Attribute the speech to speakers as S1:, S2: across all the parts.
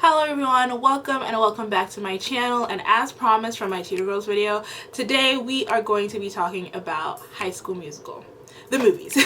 S1: Hello everyone, welcome back to my channel, and as promised from my Cheetah Girls video, today we are going to be talking about High School Musical, the movies.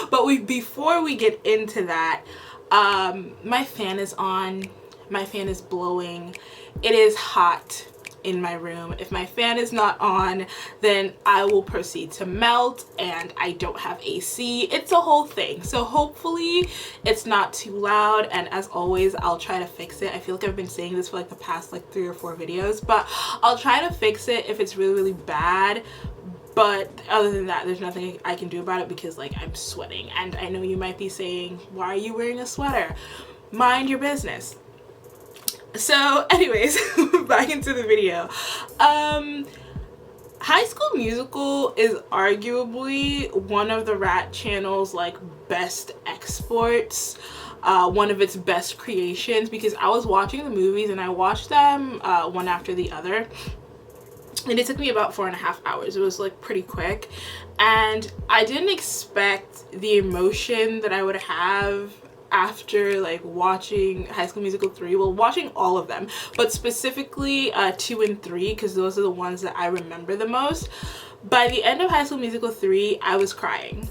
S1: But before we get into that, my fan is on, my fan is blowing, it is hot in my room. If my fan is not on, then I will proceed to melt, and I don't have AC. It's a whole thing. So hopefully it's not too loud, and as always I'll try to fix it. I feel like I've been saying this for like the past 3 or 4 videos, but I'll try to fix it if it's really bad. But other than that, there's nothing I can do about it because I'm sweating, and I know you might be saying, why are you wearing a sweater? Mind your business. So anyways, back into the video. High School Musical is arguably one of the Rat Channel's best exports, one of its best creations, because I was watching the movies and I watched them one after the other, and it took me about 4.5 hours. It was pretty quick, and I didn't expect the emotion that I would have after watching High School Musical 3, well, watching all of them, but specifically 2 and 3, because those are the ones that I remember the most. By the end of High School Musical 3, I was crying,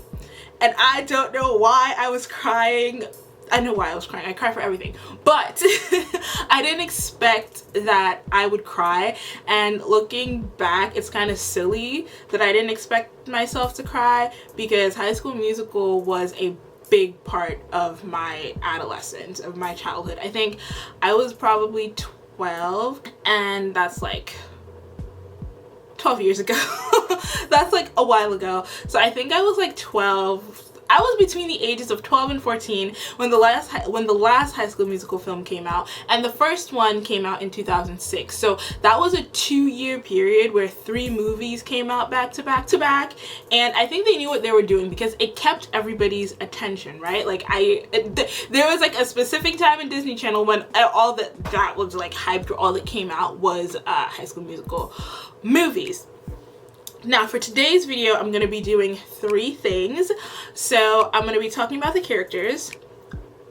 S1: and I don't know why I was crying. I know why I was crying. I cry for everything, but I didn't expect that I would cry, and looking back, it's kind of silly that I didn't expect myself to cry, because High School Musical was a big part of my adolescence, of my childhood. I think I was probably 12, and that's 12 years ago. That's a while ago. So I think I was 12. I was between the ages of 12 and 14 when the last High School Musical film came out, and the first one came out in 2006. So that was a 2-year period where 3 movies came out back to back to back, and I think they knew what they were doing because it kept everybody's attention, right? There was a specific time in Disney Channel when all that was hyped, or all that came out was High School Musical movies. Now for today's video, I'm going to be doing 3 things. So I'm going to be talking about the characters,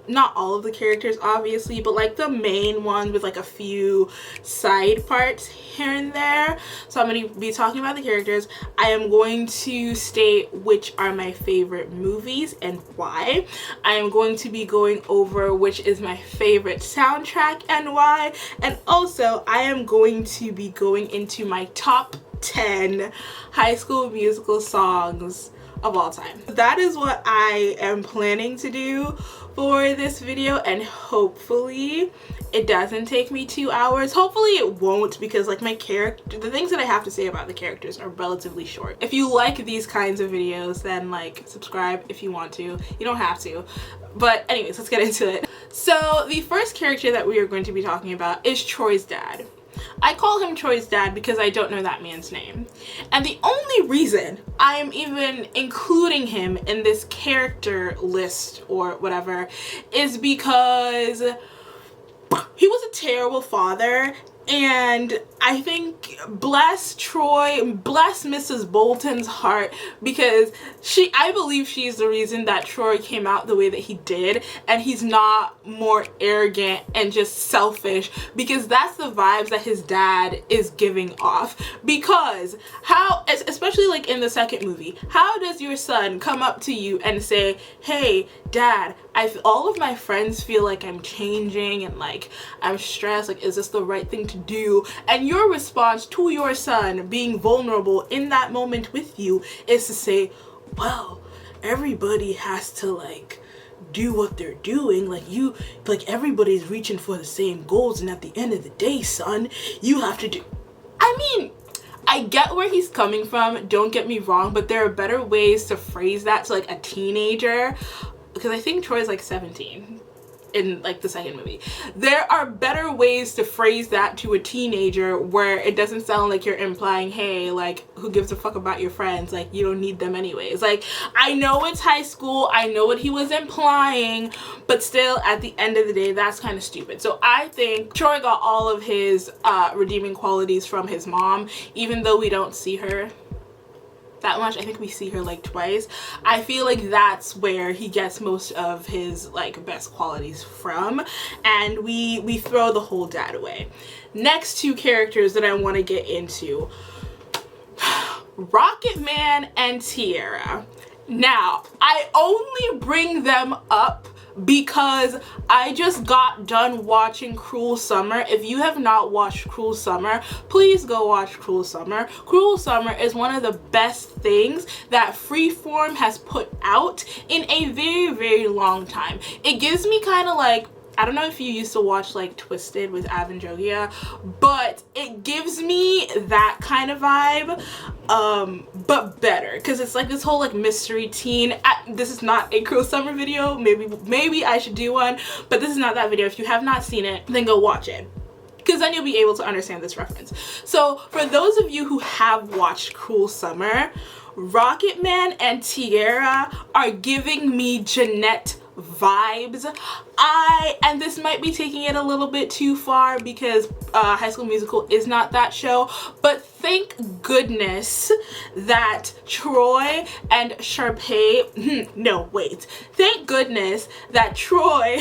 S1: not all of the characters obviously, but the main ones with a few side parts here and there. So I'm going to be talking about the characters. I am going to state which are my favorite movies and why. I am going to be going over which is my favorite soundtrack and why. And also I am going to be going into my top 10 High School Musical songs of all time. That is what I am planning to do for this video, and hopefully it doesn't take me 2 hours. Hopefully it won't, because the things that I have to say about the characters are relatively short. If you like these kinds of videos, then subscribe if you want to. You don't have to. But anyways, let's get into it. So the first character that we are going to be talking about is Troy's dad. I call him Troy's dad because I don't know that man's name. And the only reason I am even including him in this character list or whatever is because he was a terrible father, and I think bless Mrs. Bolton's heart, because I believe she's the reason that Troy came out the way that he did, and he's not more arrogant and just selfish, because that's the vibes that his dad is giving off. Because how, especially in the second movie, how does your son come up to you and say, hey dad, all of my friends feel like I'm changing and I'm stressed, is this the right thing to do? And your response to your son being vulnerable in that moment with you is to say, well, everybody has to do what they're doing, everybody's reaching for the same goals, and at the end of the day, son, you have to do. I mean, I get where he's coming from, don't get me wrong, but there are better ways to phrase that to a teenager, because I think Troy's 17 in the second movie. There are better ways to phrase that to a teenager where it doesn't sound like you're implying, hey, who gives a fuck about your friends, you don't need them anyways. I know it's high school, I know what he was implying, but still at the end of the day, that's kind of stupid. So I think Troy got all of his redeeming qualities from his mom, even though we don't see her that much. I think we see her like twice. I feel like that's where he gets most of his like best qualities from, and we throw the whole dad away. Next two characters that I want to get into, Rocket Man and Tierra. Now, I only bring them up because I just got done watching Cruel Summer. If you have not watched Cruel Summer, please go watch Cruel Summer. Cruel Summer is one of the best things that Freeform has put out in a very, very long time. It gives me kind of like, I don't know if you used to watch like Twisted with Avon Jogia, but it gives me that kind of vibe, but better, because it's like this whole like mystery teen. This is not a Cruel Summer video. Maybe I should do one, but this is not that video. If you have not seen it, then go watch it, because then you'll be able to understand this reference. So for those of you who have watched Cruel Summer, Rocket Man and Tierra are giving me Jeanette vibes. And this might be taking it a little bit too far because High School Musical is not that show, but thank goodness that Troy and Sharpay, no wait, thank goodness that Troy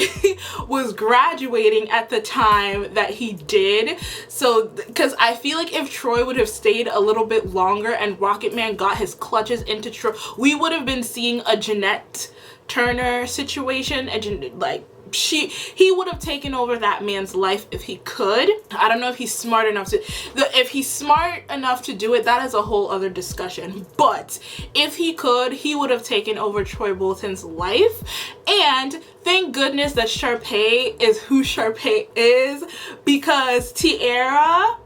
S1: was graduating at the time that he did. So because I feel like if Troy would have stayed a little bit longer and Rocket Man got his clutches into Troy, we would have been seeing a Jeanette Turner situation, and like he would have taken over that man's life if he could. I don't know if he's smart enough to, if he's smart enough to do it, that is a whole other discussion, but if he could, he would have taken over Troy Bolton's life. And thank goodness that Sharpay is who Sharpay is, because Tierra,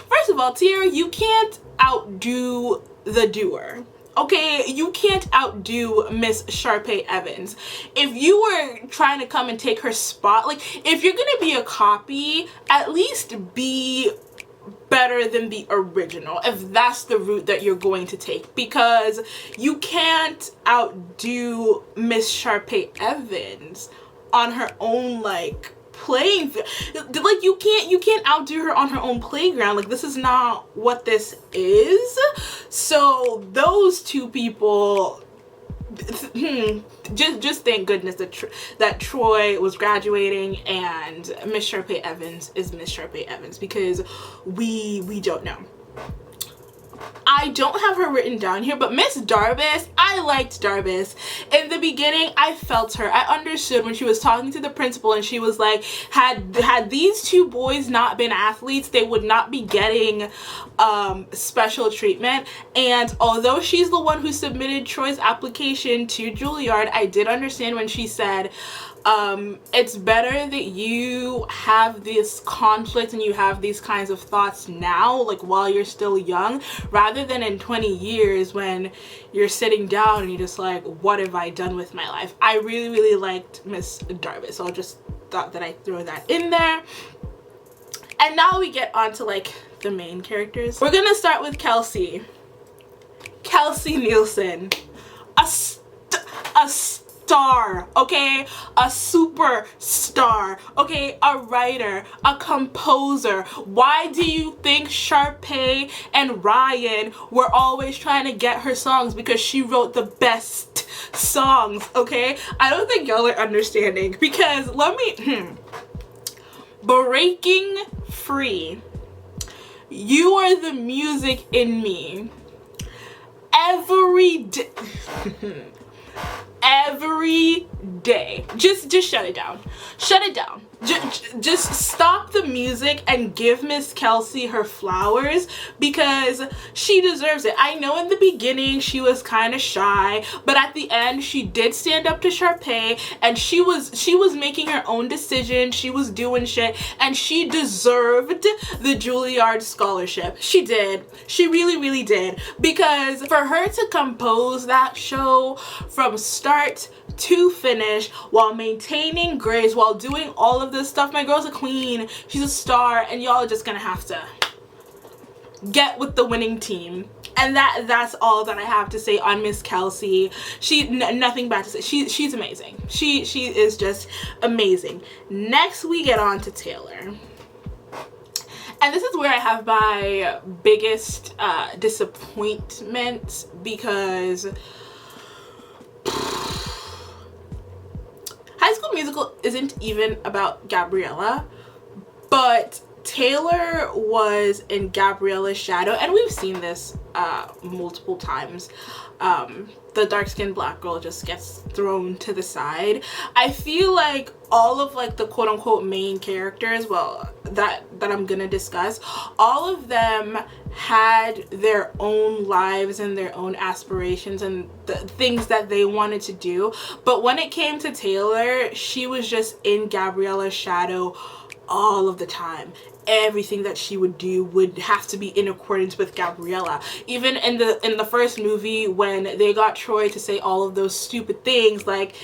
S1: first of all, Tierra, you can't outdo the doer. Okay, you can't outdo Miss Sharpay Evans. If you were trying to come and take her spot, like if you're gonna be a copy, at least be better than the original, if that's the route that you're going to take, because you can't outdo Miss Sharpay Evans on her own like playing, like you can't outdo her on her own playground. Like this is not what this is. So those two people, just thank goodness that Troy was graduating and Miss Sharpay Evans is Miss Sharpay Evans, because we don't know. I don't have her written down here, but Miss Darbus, I liked Darbus. In the beginning, I felt her. I understood when she was talking to the principal and she was like, had these two boys not been athletes, they would not be getting special treatment. And although she's the one who submitted Troy's application to Juilliard, I did understand when she said, it's better that you have this conflict and you have these kinds of thoughts now, like while you're still young, rather than in 20 years when you're sitting down and you're just like, what have I done with my life? I really, really liked Miss Darbus, so I just thought that I'd throw that in there. And now we get on to like the main characters. We're gonna start with Kelsey. Kelsey Nielsen. A star, okay? A superstar, okay? A writer, a composer. Why do you think Sharpay and Ryan were always trying to get her songs? Because she wrote the best songs, okay? I don't think y'all are understanding, because let me Breaking Free, You Are the Music in Me, every day. Every day. Just shut it down. Shut it down. Just stop the music and give Miss Kelsey her flowers, because she deserves it. I know in the beginning she was kind of shy, but at the end she did stand up to Sharpay and she was making her own decision. She was doing shit and she deserved the Juilliard scholarship. She did. She really, really did, because for her to compose that show from start to finish while maintaining grades, while doing all of this stuff, my girl's a queen, she's a star, and y'all are just gonna have to get with the winning team. And that's all that I have to say on Miss Kelsey. Nothing bad to say. She's amazing. She is just amazing. Next we get on to Taylor. And this is where I have my biggest disappointment, because High School Musical isn't even about Gabriella, but Taylor was in Gabriella's shadow, and we've seen this multiple times. The dark-skinned black girl just gets thrown to the side. I feel like all of like the quote-unquote main characters, well, that I'm gonna discuss, all of them had their own lives and their own aspirations and the things that they wanted to do. But when it came to Taylor, she was just in Gabriella's shadow all of the time. Everything that she would do would have to be in accordance with Gabriella. Even in the first movie, when they got Troy to say all of those stupid things, like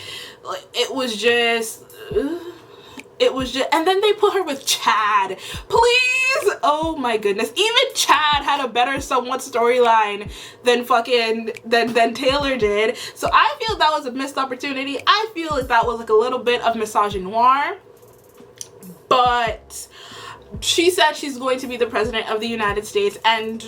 S1: it was just, and then they put her with Chad. Please, oh my goodness. Even Chad had a better somewhat storyline than than Taylor did. So I feel that was a missed opportunity. I feel like that was like a little bit of misogynoir. But she said she's going to be the president of the United States, and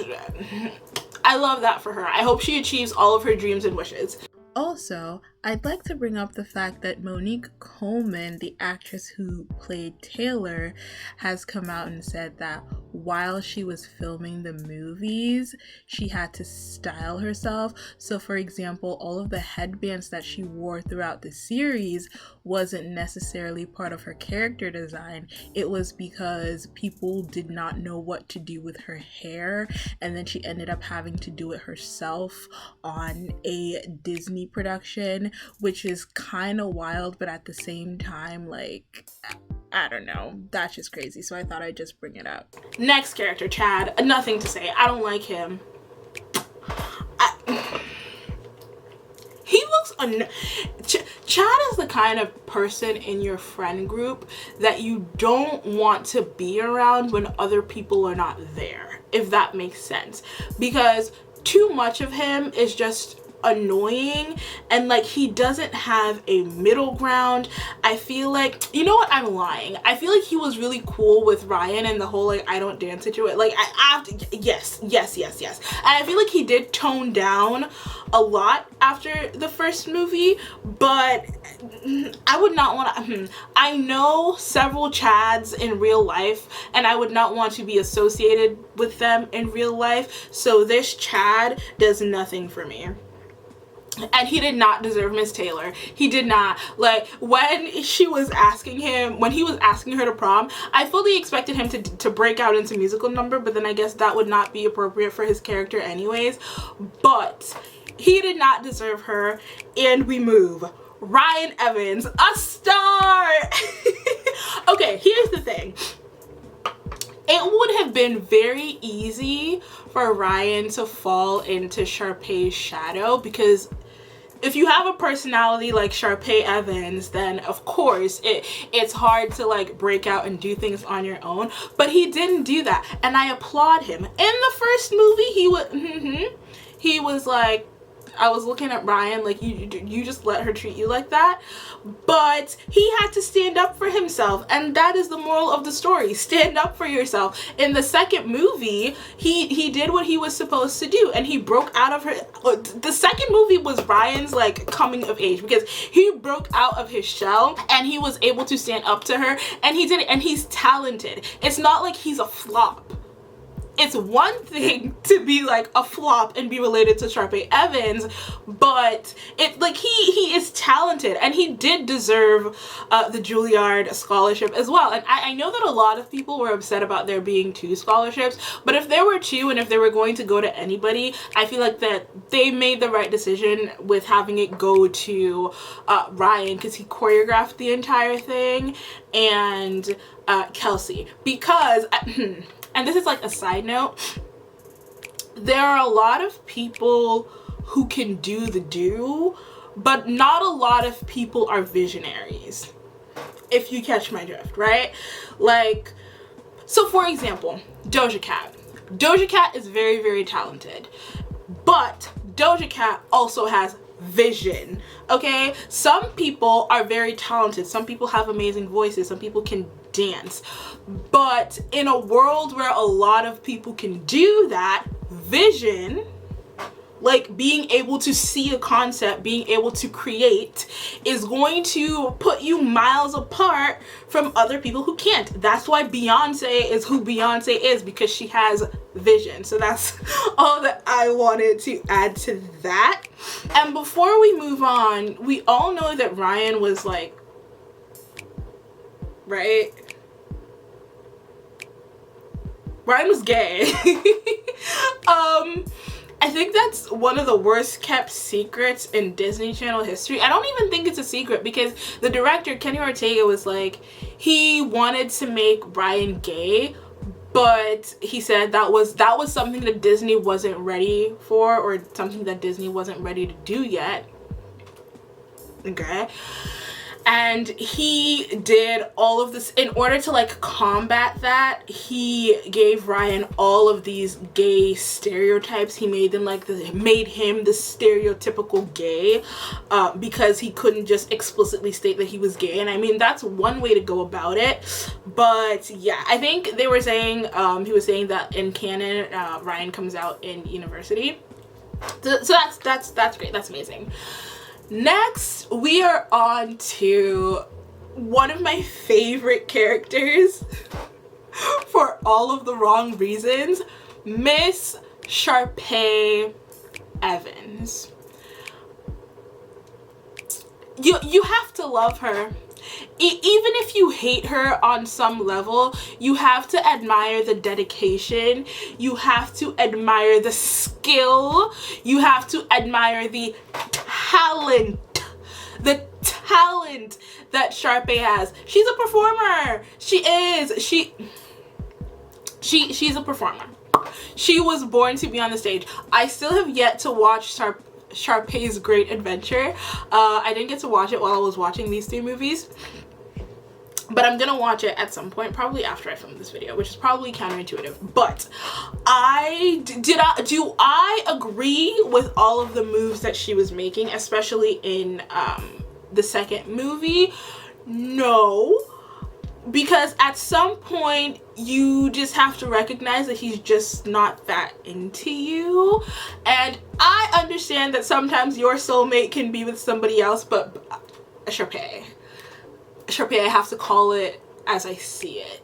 S1: I love that for her. I hope she achieves all of her dreams and wishes. Also, I'd like to bring up the fact that Monique Coleman, the actress who played Taylor, has come out and said that while she was filming the movies, she had to style herself. So for example, all of the headbands that she wore throughout the series wasn't necessarily part of her character design. It was because people did not know what to do with her hair, and then she ended up having to do it herself on a Disney production, which is kind of wild, but at the same time, like, I don't know, that's just crazy. So I thought I'd just bring it up. Next character, Chad. Nothing to say. I don't like him. He looks Chad is the kind of person in your friend group that you don't want to be around when other people are not there, if that makes sense, because too much of him is just annoying, and like he doesn't have a middle ground. I feel like, you know what, I'm lying. I feel like he was really cool with Ryan and the whole like I don't dance situation. Like yes. And I feel like he did tone down a lot after the first movie, but I would not want to. I know several Chads in real life, and I would not want to be associated with them in real life. So this Chad does nothing for me. And he did not deserve Miss Taylor. He did not. Like, when he was asking her to prom, I fully expected him to break out into musical number, but then I guess that would not be appropriate for his character anyways. But he did not deserve her, and we move. Ryan Evans, a star! Okay, here's the thing. It would have been very easy for Ryan to fall into Sharpay's shadow, because if you have a personality like Sharpay Evans, then of course it's hard to like break out and do things on your own. But he didn't do that, and I applaud him. In the first movie, he was like, I was looking at Ryan like, you just let her treat you like that. But he had to stand up for himself, and that is the moral of the story. Stand up for yourself. In the second movie, he did what he was supposed to do, and he broke out of her. The second movie was Ryan's like coming of age, because he broke out of his shell and he was able to stand up to her, and he did it, and he's talented. It's not like he's a flop. It's one thing to be like a flop and be related to Sharpay Evans, but it like he is talented, and he did deserve the Juilliard scholarship as well. And I know that a lot of people were upset about there being 2 scholarships, but if there were 2 and if they were going to go to anybody, I feel like that they made the right decision with having it go to Ryan, because he choreographed the entire thing, and Kelsey, because and this is like a side note, there are a lot of people who can do, but not a lot of people are visionaries, if you catch my drift, right? Like, so for example, Doja Cat. Doja Cat is very, very talented, but Doja Cat also has vision. Okay, some people are very talented, some people have amazing voices, some people can dance, but in a world where a lot of people can do that, vision, like being able to see a concept, being able to create, is going to put you miles apart from other people who can't. That's why Beyonce is who Beyonce is, because she has vision. So that's all that I wanted to add to that. And before we move on, we all know that Ryan was like, right? Ryan was gay. I think that's one of the worst kept secrets in Disney Channel history. I don't even think it's a secret, because the director, Kenny Ortega, was like, he wanted to make Ryan gay, but he said that was something that Disney wasn't ready for, or something that Disney wasn't ready to do yet. Okay. And he did all of this in order to like combat that. He gave Ryan all of these gay stereotypes. He made them like made him the stereotypical gay, because he couldn't just explicitly state that he was gay. And I mean, that's one way to go about it. But yeah, I think they were saying, he was saying that in canon, Ryan comes out in university. So that's great. That's amazing. Next, we are on to one of my favorite characters for all of the wrong reasons, Miss Sharpay Evans. You have to love her. Even if you hate her on some level, you have to admire the dedication, you have to admire the skill, you have to admire the talent that Sharpay has. She's a performer. She is. She's a performer. She was born to be on the stage. I still have yet to watch Sharpay's Great Adventure. I didn't get to watch it while I was watching these two movies, but I'm gonna watch it at some point, probably after I film this video, which is probably counterintuitive. But do I agree with all of the moves that she was making, especially in the second movie? No, because at some point you just have to recognize that he's just not that into you. And I understand that sometimes your soulmate can be with somebody else, but Sharpay, I have to call it as I see it.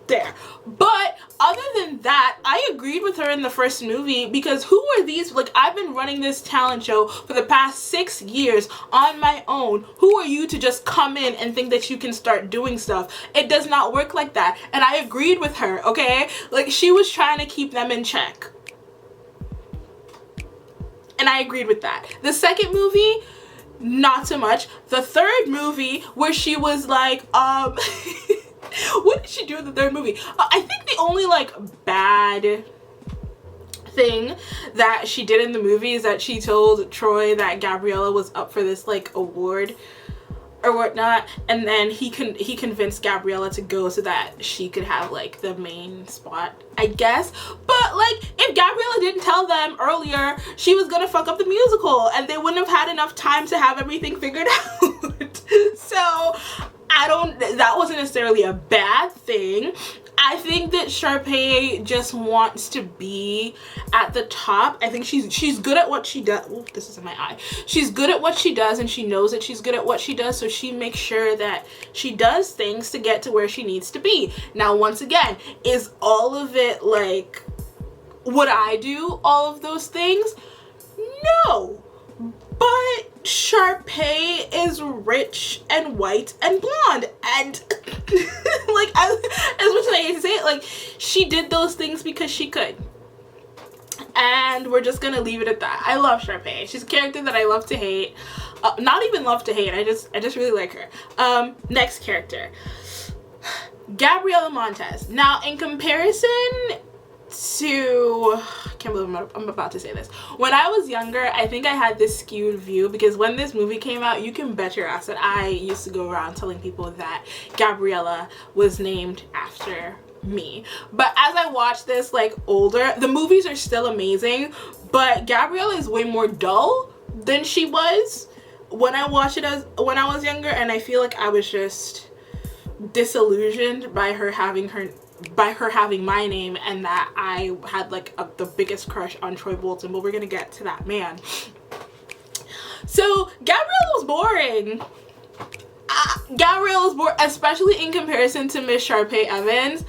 S1: There. But other than that, I agreed with her in the first movie, because who are these? Like, I've been running this talent show for the past 6 years on my own. Who are you to just come in and think that you can start doing stuff? It does not work like that. And I agreed with her, okay? Like, she was trying to keep them in check. And I agreed with that. The second movie, not so much. The third movie, where she was like, what did she do in the third movie? I think the only like bad thing that she did in the movie is that she told Troy that Gabriella was up for this like award or whatnot, and then he convinced Gabriella to go so that she could have like the main spot, I guess. But like, if Gabriella didn't tell them earlier, she was gonna fuck up the musical and they wouldn't have had enough time to have everything figured out. So that wasn't necessarily a bad thing. I think that Sharpay just wants to be at the top. I think she's good at what she does. Oh, this is in my eye. She's good at what she does, and she knows that she's good at what she does, so she makes sure that she does things to get to where she needs to be. Now, once again, is all of it like, would I do all of those things? No. But Sharpay is rich and white and blonde, and like, as much as I hate to say it, like, she did those things because she could. And we're just gonna leave it at that. I love Sharpay. She's a character that I love to hate. Not even love to hate, I just really like her. Next character, Gabriella Montez. Now, in comparison to, I can't believe I'm about to say this. When I was younger, I think I had this skewed view, because when this movie came out, you can bet your ass that I used to go around telling people that Gabriella was named after me. But as I watch this like older, the movies are still amazing, but Gabriella is way more dull than she was when I watched it when I was younger, and I feel like I was just disillusioned by her having my name, and that I had like the biggest crush on Troy Bolton, but we're gonna get to that man. So Gabrielle was boring. Gabrielle was boring, especially in comparison to Miss Sharpay Evans.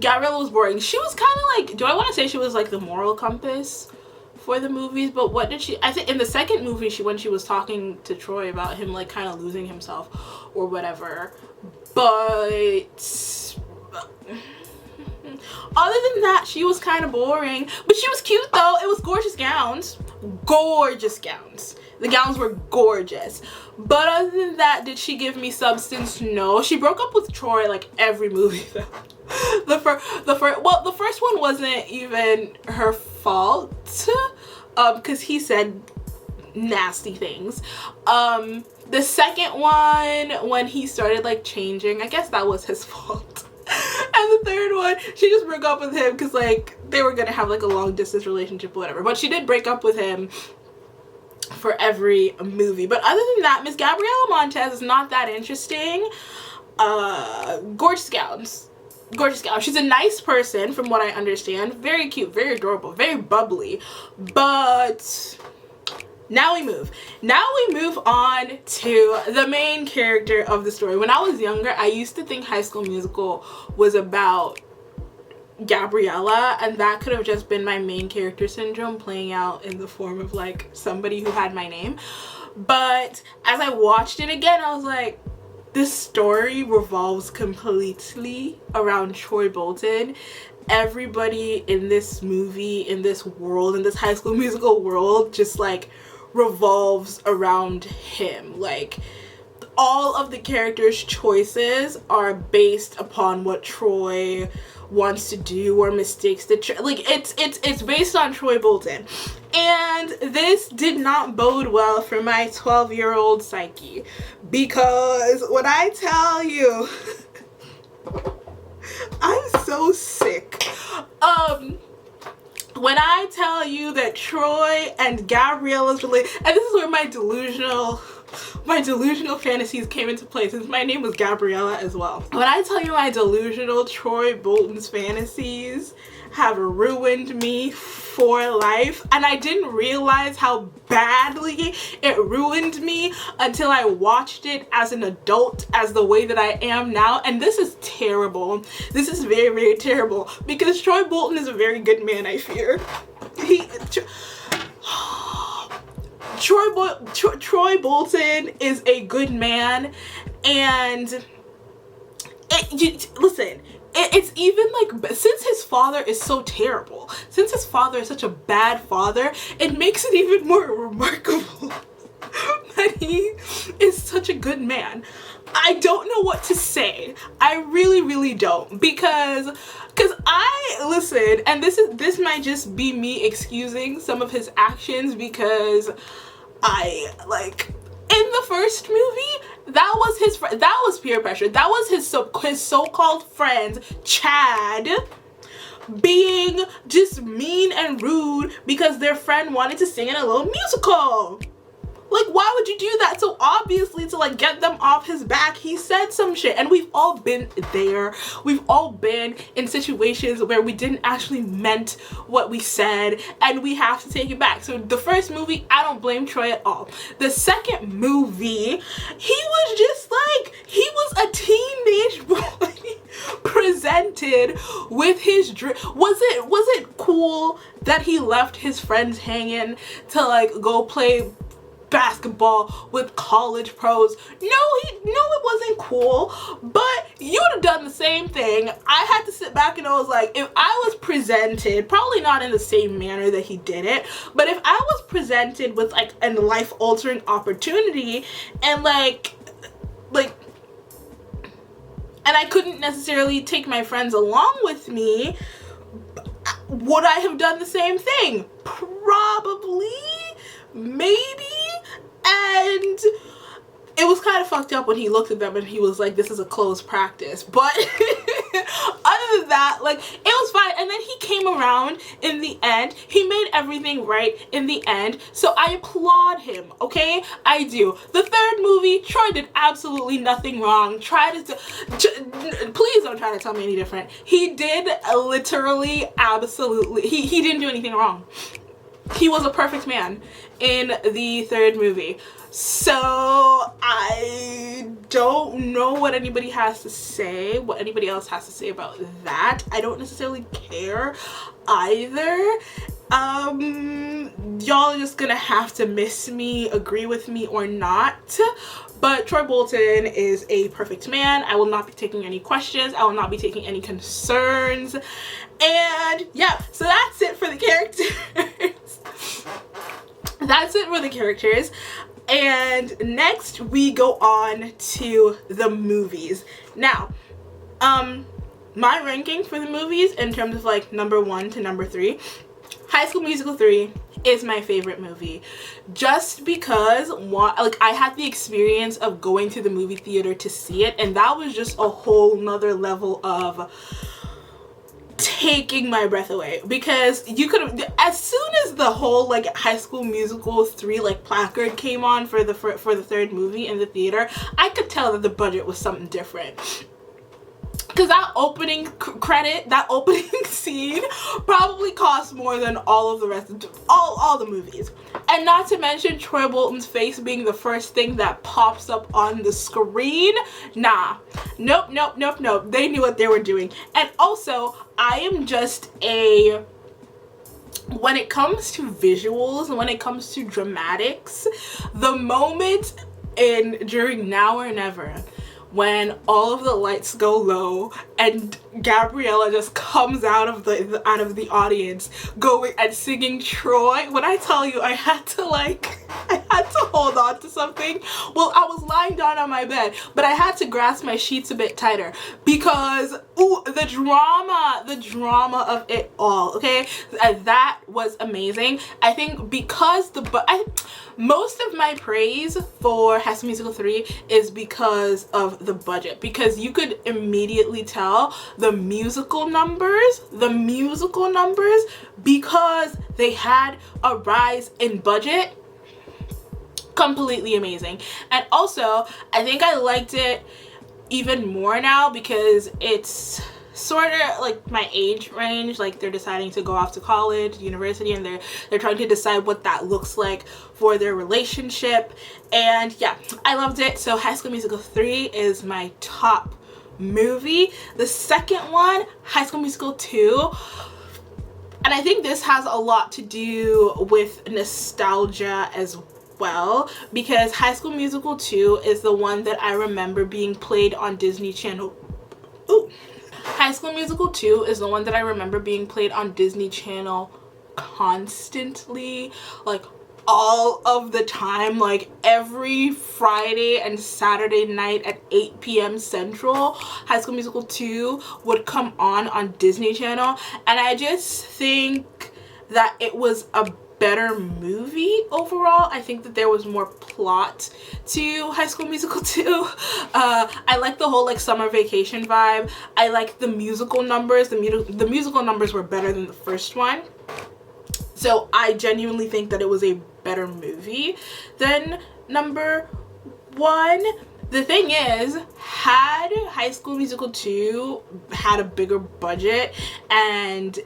S1: Gabrielle was boring. She was kind of like, do I want to say she was like the moral compass for the movies? But what did she, I think in the second movie, when she was talking to Troy about him like kind of losing himself or whatever. But other than that, she was kind of boring. But she was cute though. It was gorgeous gowns. Gorgeous gowns. The gowns were gorgeous. But other than that, did she give me substance? No. She broke up with Troy like every movie though. The first one wasn't even her fault, because he said nasty things. The second one, when he started like changing, I guess that was his fault. And the third one, she just broke up with him because like they were gonna have like a long distance relationship or whatever. But she did break up with him for every movie. But other than that, Miss Gabriela Montez is not that interesting. Gorgeous gowns. Gorgeous gowns. She's a nice person from what I understand. Very cute, very adorable, very bubbly. But now we move on to the main character of the story. When I was younger, I used to think High School Musical was about Gabriella, and that could have just been my main character syndrome playing out in the form of like somebody who had my name. But as I watched it again, I was like, this story revolves completely around Troy Bolton. Everybody in this movie, in this world, in this High School Musical world, just like revolves around him. Like all of the characters' choices are based upon what Troy wants to do or mistakes that like it's based on Troy Bolton. And this did not bode well for my 12-year-old psyche, because when I tell you I'm so sick. When I tell you that Troy and Gabriella's relationship, and this is where my delusional fantasies came into play, since my name was Gabriella as well. When I tell you my delusional Troy Bolton's fantasies have ruined me for life, and I didn't realize how badly it ruined me until I watched it as an adult, as the way that I am now. And this is terrible. This is very, very terrible, because Troy Bolton is a very good man, I fear. Troy Bolton is a good man, and listen, it's even like, since his father is so terrible, since his father is such a bad father, it makes it even more remarkable that he is such a good man. I don't know what to say. I really, really don't, because listen, and this might just be me excusing some of his actions, because I like, in the first movie, that was peer pressure. That was his so-called friends, Chad, being just mean and rude because their friend wanted to sing in a little musical. Like, why would you do that? So obviously, to like get them off his back, he said some shit. And we've all been there. We've all been in situations where we didn't actually meant what we said, and we have to take it back. So the first movie, I don't blame Troy at all. The second movie, he was just like, he was a teenage boy presented with his dream. Was it cool that he left his friends hanging to like go play basketball with college pros? No, it wasn't cool, but you would have done the same thing. I had to sit back and I was like, if I was presented, probably not in the same manner that he did it, but if I was presented with like a life-altering opportunity and and I couldn't necessarily take my friends along with me, would I have done the same thing? Probably, maybe. And it was kind of fucked up when he looked at them and he was like, this is a closed practice. But other than that, like, it was fine. And then he came around in the end. He made everything right in the end. So I applaud him, okay? I do. The third movie, Troy did absolutely nothing wrong. Please don't try to tell me any different. He did literally, absolutely, he didn't do anything wrong. He was a perfect man in the third movie. So I don't know what anybody has to say, what anybody else has to say about that. I don't necessarily care either. Y'all are just gonna have to miss me, agree with me or not. But Troy Bolton is a perfect man. I will not be taking any questions. I will not be taking any concerns. And yeah, so that's it for the characters. That's it for the characters. And next we go on to the movies. Now, my ranking for the movies in terms of like number 1 to number 3, High School Musical 3 is my favorite movie, just because like I had the experience of going to the movie theater to see it, and that was just a whole nother level of taking my breath away, because you could have, as soon as the whole like High School Musical 3 like placard came on for the third movie in the theater, I could tell that the budget was something different. Because that opening credit, that opening scene probably cost more than all of the rest of all the movies. And not to mention Troy Bolton's face being the first thing that pops up on the screen. Nah. Nope. They knew what they were doing. And also, I am just when it comes to visuals and when it comes to dramatics, the moment during Now or Never, when all of the lights go low and Gabriella just comes out of the audience going and singing Troy, when I tell you I had to hold on to something. Well, I was lying down on my bed, but I had to grasp my sheets a bit tighter because the drama of it all, okay? That was amazing. I think because most of my praise for High School Musical 3 is because of the budget, because you could immediately tell the musical numbers, because they had a rise in budget. Completely amazing. And also, I think I liked it even more now because it's sort of like my age range, like they're deciding to go off to college, university, and they're trying to decide what that looks like for their relationship. And yeah, I loved it. So High School Musical 3 is my top movie. The second one, High School Musical 2, and I think this has a lot to do with nostalgia as well, because High School Musical 2 is the one that I remember being played on Disney Channel. High School Musical 2 is the one that I remember being played on Disney Channel constantly, like all of the time, like every Friday and Saturday night at 8 p.m. Central. High School Musical 2 would come on Disney Channel, and I just think that it was a better movie overall. I think that there was more plot to High School Musical 2. I like the whole like summer vacation vibe. I like the musical numbers. The musical numbers were better than the first one. So I genuinely think that it was a better movie than number 1. The thing is, had High School Musical 2 had a bigger budget and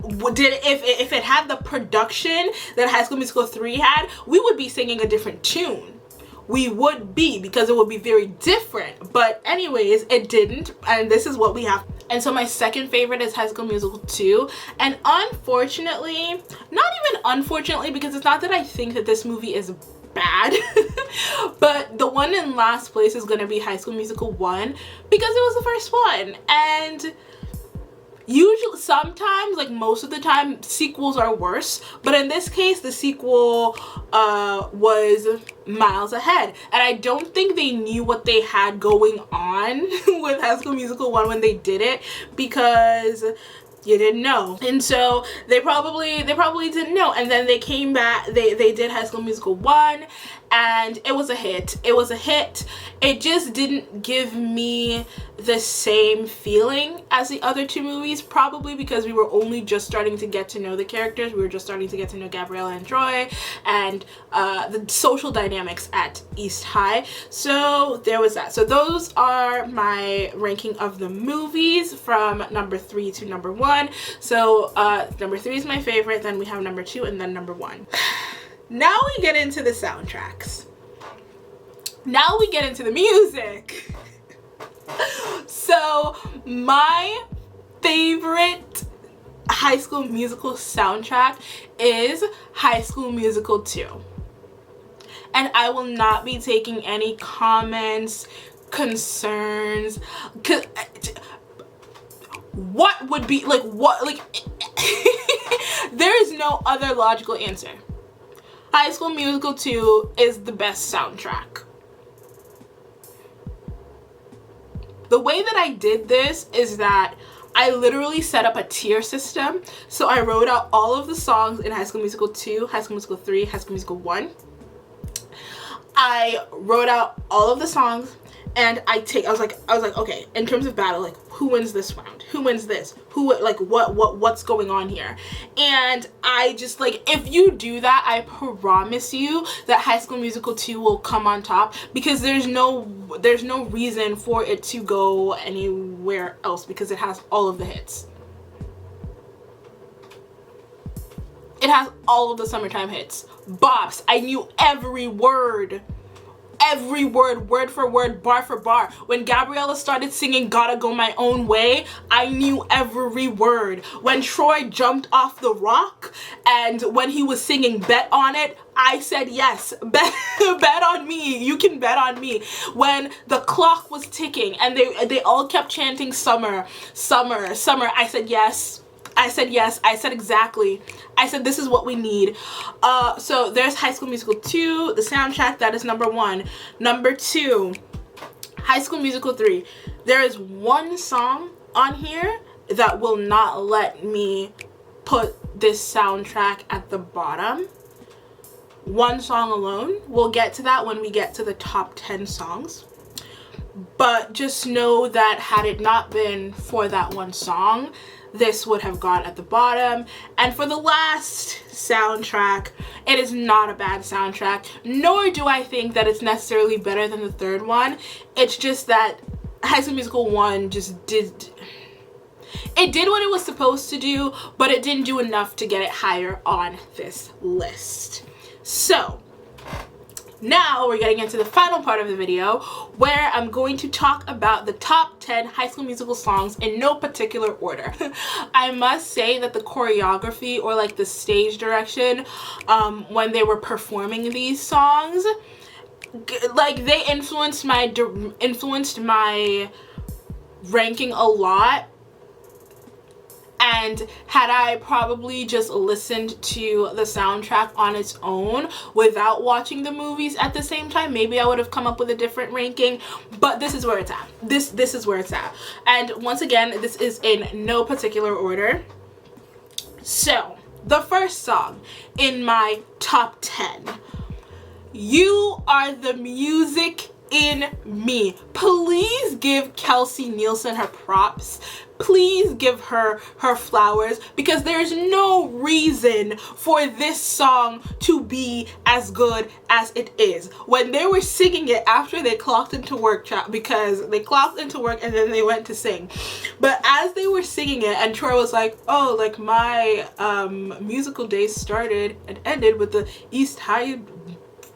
S1: if it had the production that High School Musical 3 had, we would be singing a different tune. We would be, because it would be very different. But anyways, it didn't, and this is what we have. And so my second favorite is High School Musical 2. And unfortunately, not even unfortunately, because it's not that I think that this movie is bad, but the one in last place is gonna be High School Musical 1, because it was the first one. And usually, sometimes, like most of the time, sequels are worse, but in this case the sequel was miles ahead, and I don't think they knew what they had going on with High School Musical 1 when they did it, because you didn't know. And so they probably didn't know, and then they came back, they did High School Musical 1, and it was a hit. It was a hit. It just didn't give me the same feeling as the other two movies, probably because we were only just starting to get to know the characters. We were just starting to get to know Gabriella and Troy and the social dynamics at East High. So there was that. So those are my ranking of the movies from number 3 to number 1. So number 3 is my favorite, then we have number 2, and then number 1. Now we get into the soundtracks. Now we get into the music. So my favorite High School Musical soundtrack is High School Musical 2. And I will not be taking any comments, concerns, what would be, like, what, like, there is no other logical answer. High School Musical 2 is the best soundtrack. The way that I did this is that I literally set up a tier system. So I wrote out all of the songs in High School Musical 2, High School Musical 3, High School Musical 1. I wrote out all of the songs, and I was like, okay, in terms of battle, like, who wins this round? Who wins this? Who, like, what's going on here? And I just, like, if you do that, I promise you that High School Musical 2 will come on top, because there's no reason for it to go anywhere else, because it has all of the hits. It has all of the summertime hits. Bops. I knew every word. Every word, word for word, bar for bar. When Gabriella started singing Gotta Go My Own Way, I knew every word. When Troy jumped off the rock and when he was singing Bet On It, I said yes. Bet on me. You can bet on me. When the clock was ticking and they all kept chanting summer, summer, summer, I said yes. I said yes. I said exactly. I said this is what we need. So there's High School Musical 2, the soundtrack, that is number 1. Number 2, High School Musical 3. There is one song on here that will not let me put this soundtrack at the bottom. One song alone. We'll get to that when we get to the top 10 songs. But just know that had it not been for that one song, this would have gone at the bottom. And for the last soundtrack, it is not a bad soundtrack, nor do I think that it's necessarily better than the third one. It's just that High School Musical 1 just did what it was supposed to do, but it didn't do enough to get it higher on this list. So now we're getting into the final part of the video, where I'm going to talk about the top 10 High School Musical songs in no particular order. I must say that the choreography, or like the stage direction, when they were performing these songs, like, they influenced my ranking a lot. And had I probably just listened to the soundtrack on its own without watching the movies at the same time, maybe I would have come up with a different ranking. But this is where it's at. This is where it's at. And once again, this is in no particular order. So, the first song in my top 10, You Are the Music in Me. Please give Kelsey Nielsen her props. Please give her her flowers, because there's no reason for this song to be as good as it is. When they were singing it after they clocked into work, because they clocked into work and then they went to sing, but as they were singing it, and Troy was like, oh, like, my musical days started and ended with the East High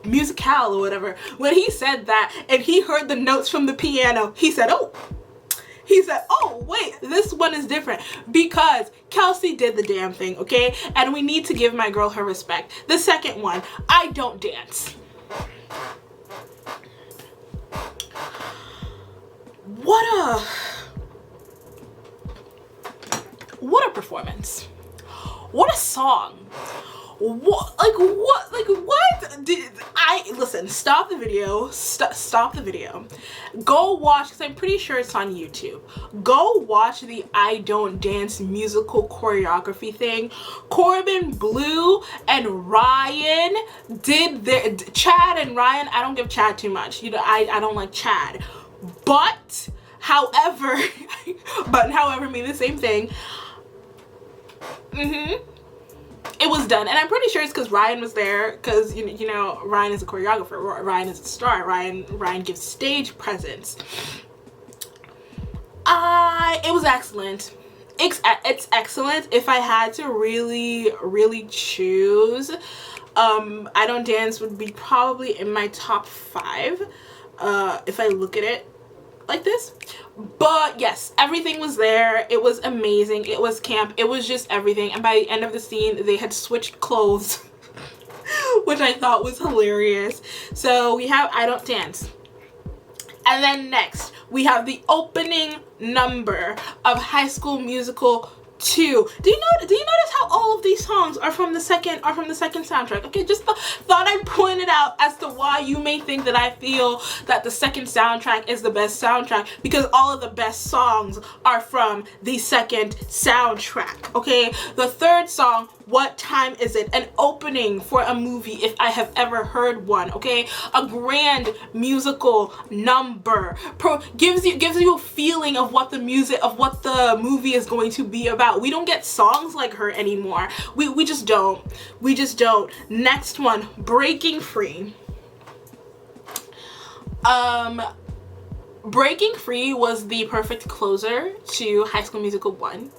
S1: Musicale or whatever. When he said that and he heard the notes from the piano, he said, oh, wait, this one is different, because Kelsey did the damn thing, okay? And we need to give my girl her respect. The second one, I Don't Dance. What a performance. What a song. What listen, stop the video, stop the video, go watch, because I'm pretty sure it's on YouTube, go watch the I Don't Dance musical choreography thing. Corbin Blue and Ryan did their, Chad and Ryan, I don't give Chad too much, you know, I don't like Chad, but however mean the same thing. It was done, and I'm pretty sure it's because Ryan was there, because you know Ryan is a choreographer, Ryan is a star, Ryan gives stage presence. It was excellent. It's excellent. If I had to really choose, I Don't Dance would be probably in my top 5 if I look at it like this. But yes, everything was there. It was amazing. It was camp. It was just everything. And by the end of the scene, they had switched clothes, which I thought was hilarious. So we have I Don't Dance. And then next, we have the opening number of High School Musical 2. Do you notice how all of these songs are from the second soundtrack? Okay, just thought I'd point it out as to why you may think that I feel that the second soundtrack is the best soundtrack, because all of the best songs are from the second soundtrack. Okay, the third song, What Time Is It? An opening for a movie if I have ever heard one. Okay, a grand musical number gives you a feeling of what the movie is going to be about. We don't get songs like her anymore. We just don't. Next one, Breaking Free. Breaking Free was the perfect closer to High School Musical 1.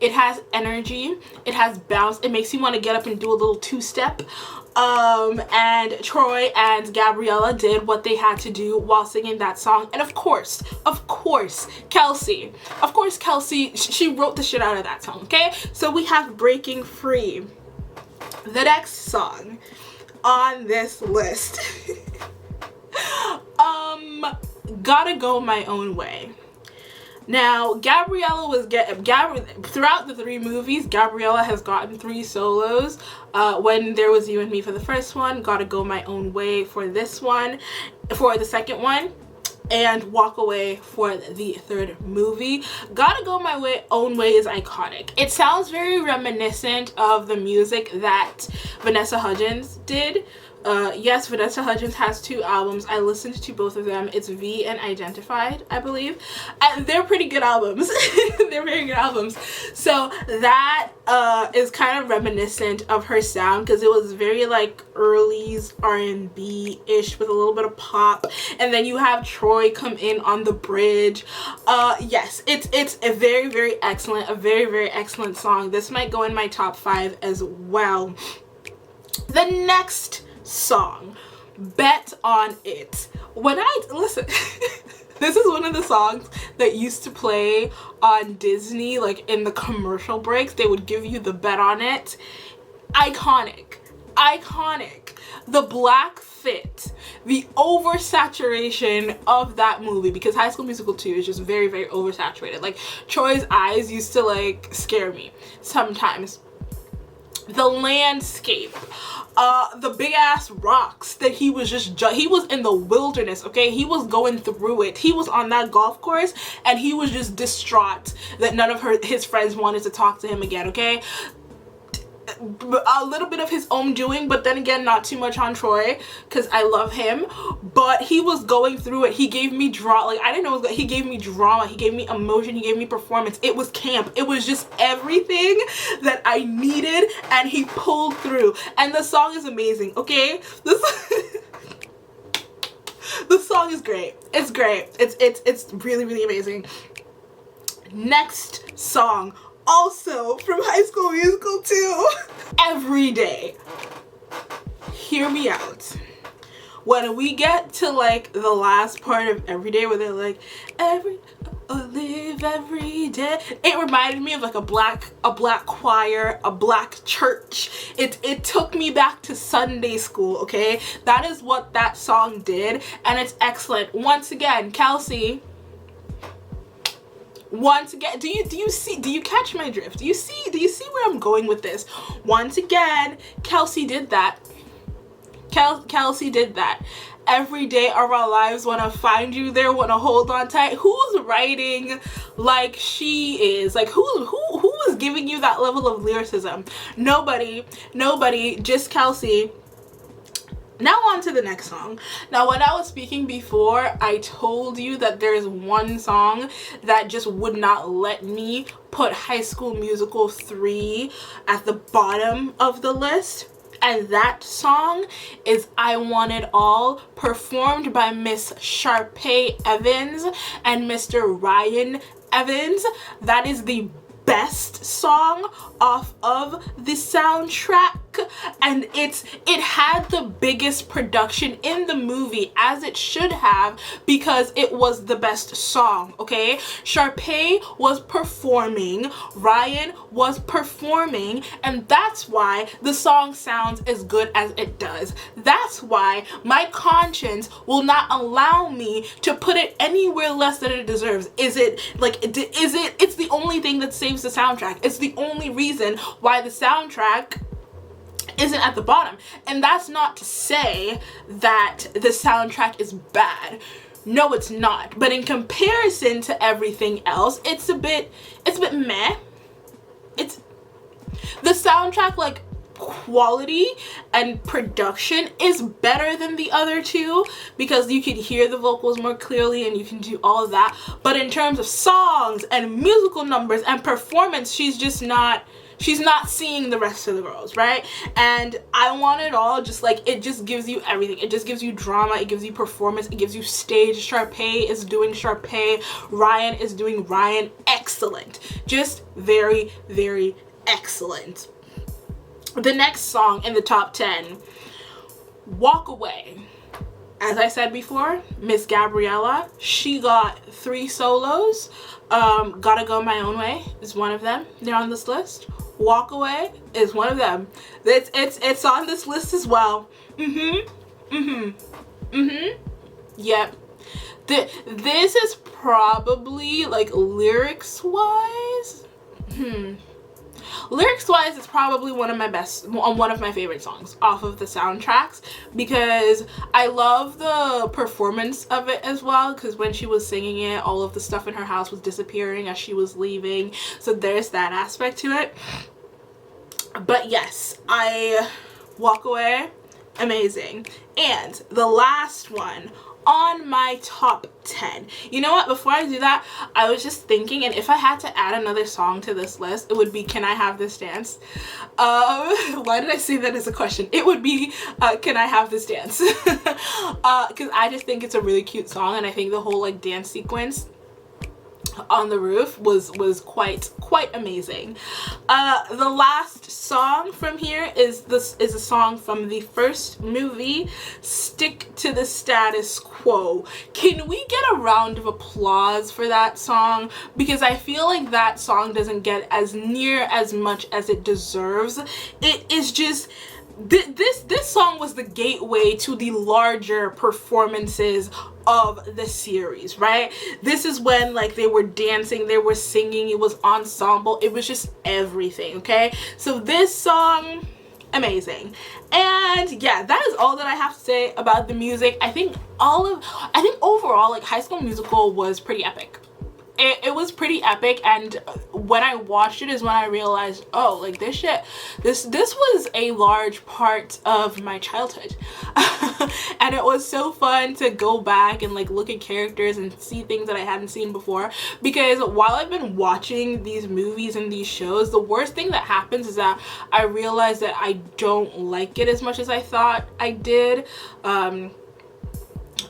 S1: It has energy, it has bounce, it makes you want to get up and do a little two-step. And Troy and Gabriella did what they had to do while singing that song. And of course, Kelsey, she wrote the shit out of that song, okay? So we have Breaking Free. The next song on this list, Gotta Go My Own Way. Now, Gabriella throughout the 3 movies, Gabriella has gotten 3 solos. When There Was You and Me for the first one, Gotta Go My Own Way for this one, for the second one, and Walk Away for the third movie. Gotta Go My Own Way is iconic. It sounds very reminiscent of the music that Vanessa Hudgens did. Yes, Vanessa Hudgens has 2 albums. I listened to both of them. It's V and Identified, I believe. And they're pretty good albums. They're very good albums. So that is kind of reminiscent of her sound, because it was very like early's R&B-ish with a little bit of pop. And then you have Troy come in on the bridge. Yes, it's a very excellent, very excellent song. This might go in my top 5 as well. The next song, Bet on It. When I listen, this is one of the songs that used to play on Disney, like in the commercial breaks. They would give you the Bet on It. Iconic. The black fit, the oversaturation of that movie, because High School Musical 2 is just very oversaturated. Like, Troy's eyes used to like scare me sometimes. The landscape, the big ass rocks that he was he was in the wilderness, okay? He was going through it. He was on that golf course and he was just distraught that none of his friends wanted to talk to him again, okay? A little bit of his own doing, but then again, not too much on Troy, because I love him. But he was going through it. He gave me I didn't know it was, he gave me drama, he gave me emotion, he gave me performance. It was camp. It was just everything that I needed, and he pulled through. And the song is amazing, okay? The song is great. It's great. It's really amazing. Next song, also from High School Musical 2, Every Day. Hear me out. When we get to like the last part of Every Day, where they're like, live every day, it reminded me of like a black choir, a black church. It took me back to Sunday school, okay? That is what that song did, and it's excellent. Once again, Kelsey, once again, do you catch my drift? Do you see where I'm going with this? Once again, Kelsey did that. Kelsey did that. Every day of our lives, wanna find you there, wanna hold on tight. Who's writing like she is? Like who is giving you that level of lyricism? Nobody, just Kelsey. Now on to the next song. Now when I was speaking before, I told you that there's one song that just would not let me put High School Musical 3 at the bottom of the list. And that song is I Want It All, performed by Miss Sharpay Evans and Mr. Ryan Evans. That is the best song off of the soundtrack, and it had the biggest production in the movie, as it should have, because it was the best song. Okay, Sharpay was performing, Ryan was performing, and that's why the song sounds as good as it does. That's why my conscience will not allow me to put it anywhere less than it deserves. It's the only thing that saves the soundtrack. It's the only reason why the soundtrack isn't at the bottom. And that's not to say that the soundtrack is bad. No, it's not. But in comparison to everything else, it's a bit meh. It's the soundtrack, like, quality and production is better than the other two, because you can hear the vocals more clearly and you can do all of that. But in terms of songs and musical numbers and performance, she's not seeing the rest of the girls, right? And I Want It All, just like, it just gives you everything. It just gives you drama, it gives you performance, it gives you stage. Sharpay is doing Sharpay, Ryan is doing Ryan. Excellent. Just very, very excellent. The next song in the top 10, Walk Away. As I said before, Miss Gabriella, she got 3 solos. Gotta Go My Own Way is one of them. They're on this list. Walk Away is one of them. It's on this list as well. Yep. This is probably, like, lyrics wise. Lyrics wise, it's probably one of my favorite songs off of the soundtracks, because I love the performance of it as well, because when she was singing it, all of the stuff in her house was disappearing as she was leaving, so there's that aspect to it. But yes, I Walk Away, amazing. And the last one on my top 10. You know what, before I do that, I was just thinking, and if I had to add another song to this list, it would be Can I Have This Dance? Why did I say that as a question? It would be Can I Have This Dance? Because I just think it's a really cute song, and I think the whole, like, dance sequence on the roof was quite amazing. The last song from here is a song from the first movie, Stick to the Status Quo. Can we get a round of applause for that song? Because I feel like that song doesn't get as near as much as it deserves. It is just, this song was the gateway to the larger performances of the series, right? This is when, like, they were dancing, they were singing, it was ensemble, it was just everything, okay? So this song, amazing. And yeah, that is all that I have to say about the music. I think overall, like, High School Musical was pretty epic. It was pretty epic, and when I watched it is when I realized, oh, like, this was a large part of my childhood. And it was so fun to go back and, like, look at characters and see things that I hadn't seen before, because while I've been watching these movies and these shows, the worst thing that happens is that I realize that I don't like it as much as I thought I did.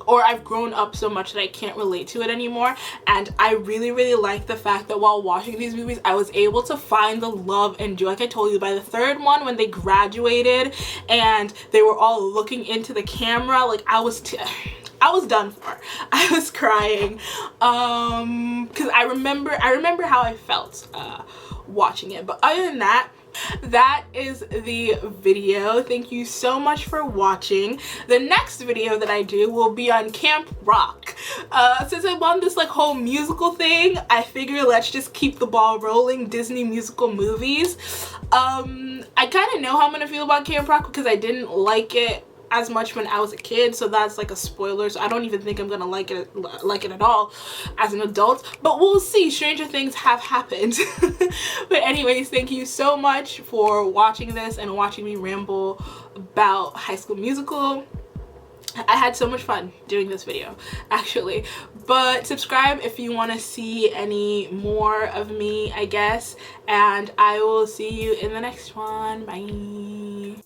S1: Or I've grown up so much that I can't relate to it anymore. And I really, really like the fact that while watching these movies, I was able to find the love and joy. Like I told you, by the third one, when they graduated and they were all looking into the camera, like, I was done for. I was crying, because I remember how I felt watching it. But other than that, that is the video. Thank you so much for watching. The next video that I do will be on Camp Rock. Since I'm on this, like, whole musical thing, I figure let's just keep the ball rolling. Disney musical movies. I kind of know how I'm gonna feel about Camp Rock, because I didn't like it as much when I was a kid, so that's like a spoiler, so I don't even think I'm gonna like it at all as an adult, but we'll see. Stranger things have happened. But anyways, thank you so much for watching this and watching me ramble about High School Musical. I had so much fun doing this video, actually. But subscribe if you want to see any more of me, I guess. And I will see you in the next one. Bye.